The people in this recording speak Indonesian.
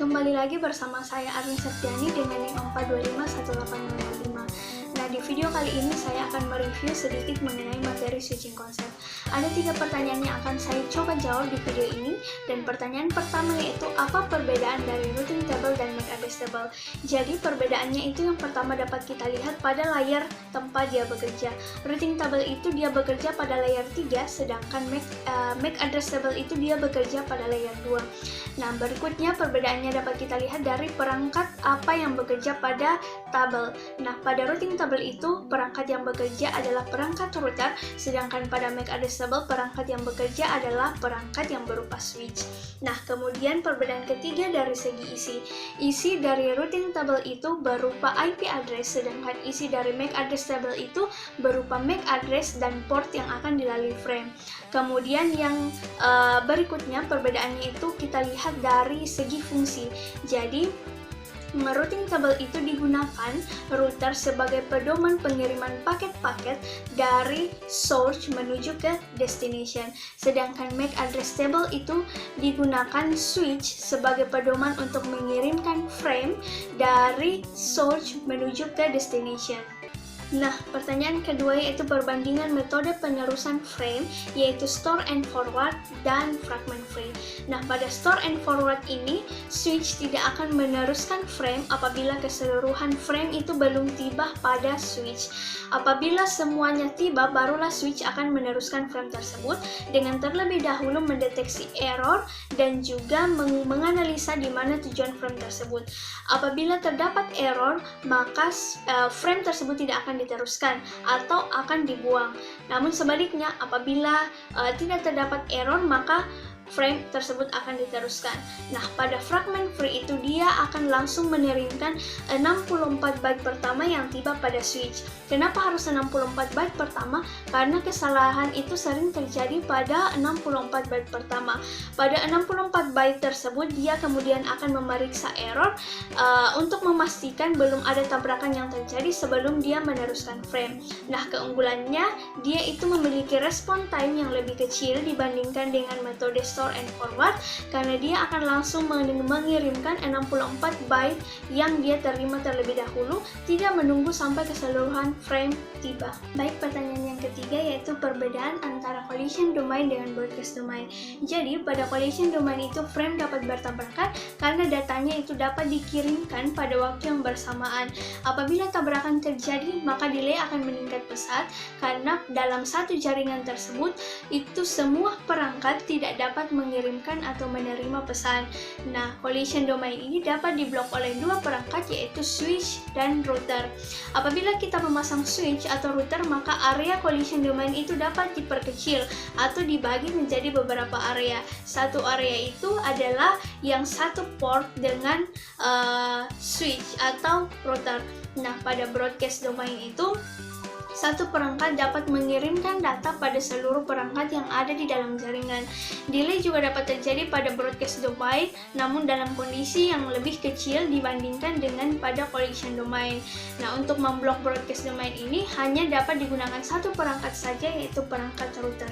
Kembali lagi bersama saya Arin Septiani dengan NIM 4251805. Nah, di video kali ini saya akan mereview sedikit mengenai materi switching concept. Ada 3 pertanyaan yang akan saya coba jawab di video ini, dan pertanyaan pertama yaitu apa perbedaan dari routing table dan MAC address table. Jadi perbedaannya itu yang pertama dapat kita lihat pada layar tempat dia bekerja. Routing table itu dia bekerja pada layar 3, sedangkan MAC address table itu dia bekerja pada layar 2. Nah, berikutnya perbedaannya dapat kita lihat dari perangkat apa yang bekerja pada tabel. Nah, pada routing table itu perangkat yang bekerja adalah perangkat router, sedangkan pada MAC address table perangkat yang bekerja adalah perangkat yang berupa switch. Nah, kemudian perbedaan ketiga dari segi isi. Isi dari routing table itu berupa IP address, sedangkan isi dari MAC address table itu berupa MAC address dan port yang akan dilalui frame. Kemudian yang berikutnya perbedaannya itu kita lihat dari segi fungsi. Jadi routing table itu digunakan router sebagai pedoman pengiriman paket-paket dari source menuju ke destination. Sedangkan MAC address table itu digunakan switch sebagai pedoman untuk mengirimkan frame dari source menuju ke destination. Nah, pertanyaan kedua yaitu perbandingan metode penerusan frame, yaitu store and forward dan fragment frame. Nah, pada store and forward ini, switch tidak akan meneruskan frame apabila keseluruhan frame itu belum tiba pada switch. Apabila semuanya tiba, barulah switch akan meneruskan frame tersebut dengan terlebih dahulu mendeteksi error dan juga menganalisa di mana tujuan frame tersebut. Apabila terdapat error, maka frame tersebut tidak akan diteruskan atau akan dibuang. Namun sebaliknya, apabila tidak terdapat error, maka frame tersebut akan diteruskan. Nah, pada fragment free itu dia akan langsung mengirimkan 64 byte pertama yang tiba pada switch. Kenapa harus 64 byte pertama? Karena kesalahan itu sering terjadi pada 64 byte pertama. Pada 64 byte tersebut dia kemudian akan memeriksa error untuk memastikan belum ada tabrakan yang terjadi sebelum dia meneruskan frame. Nah, keunggulannya dia itu memiliki respon time yang lebih kecil dibandingkan dengan metode store and forward, karena dia akan langsung mengirimkan 64 byte yang dia terima terlebih dahulu, tidak menunggu sampai keseluruhan frame tiba. Baik, pertanyaan yang ketiga yaitu perbedaan antara collision domain dengan broadcast domain. Jadi pada collision domain itu frame dapat bertabrakan karena datanya itu dapat dikirimkan pada waktu yang bersamaan. Apabila tabrakan terjadi, maka delay akan meningkat pesat karena dalam satu jaringan tersebut itu semua perangkat tidak dapat mengirimkan atau menerima pesan. Nah, collision domain ini dapat diblok oleh 2 perangkat yaitu switch dan router. Apabila kita memasang switch atau router, maka area collision domain itu dapat diperkecil atau dibagi menjadi beberapa area. Satu area itu adalah yang satu port dengan switch atau router. Nah, pada broadcast domain itu satu perangkat dapat mengirimkan data pada seluruh perangkat yang ada di dalam jaringan. Delay juga dapat terjadi pada broadcast domain, namun dalam kondisi yang lebih kecil dibandingkan dengan pada collision domain. Nah, untuk memblok broadcast domain ini hanya dapat digunakan satu perangkat saja, yaitu perangkat router.